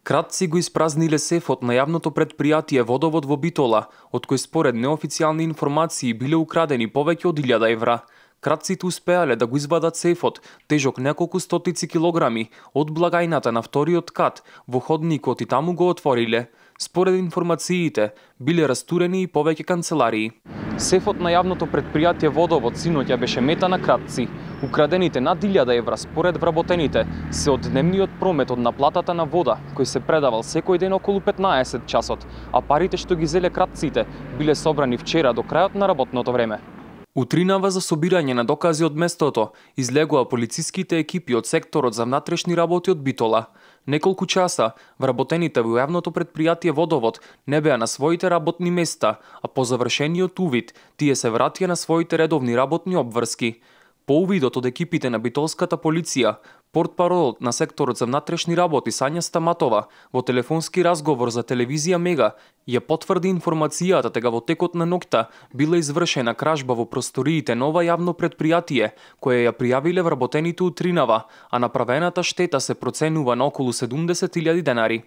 Кратци го испразниле сефот на јавното претпријатие Водовод во Битола, од кој според неофицијални информации биле украдени повеќе од 1000 евра. Кратците успеале да го извадат сефот, тежок неколку стотици килограми, од благајната на вториот кат во ходникот и таму го отвориле. Според информациите, биле растурени и повеќе канцеларии. Сефот на јавното претпријатие Водовод синоќа беше мета на кратци. Украдените над 1000 евра според вработените се од дневниот промет од наплатата на вода, кој се предавал секој ден околу 15 часот, а парите што ги зеле кратците биле собрани вчера до крајот на работното време. Утринава за собирање на докази од местото излегува полициските екипи од секторот за внатрешни работи од Битола. Неколку часа вработените во јавното претпријатие Водовод не беа на своите работни места, а по завршениот увид тие се вратија на своите редовни работни обврски. По увидот од екипите на битолската полиција, портпаролот на секторот за внатрешни работи Сања Стаматова во телефонски разговор за телевизија Мега ја потврди информацијата дека во текот на ноќта била извршена кражба во просториите на ова јавно претпријатие, која ја пријавиле вработените утринава, а направената штета се проценува на околу 70.000 денари.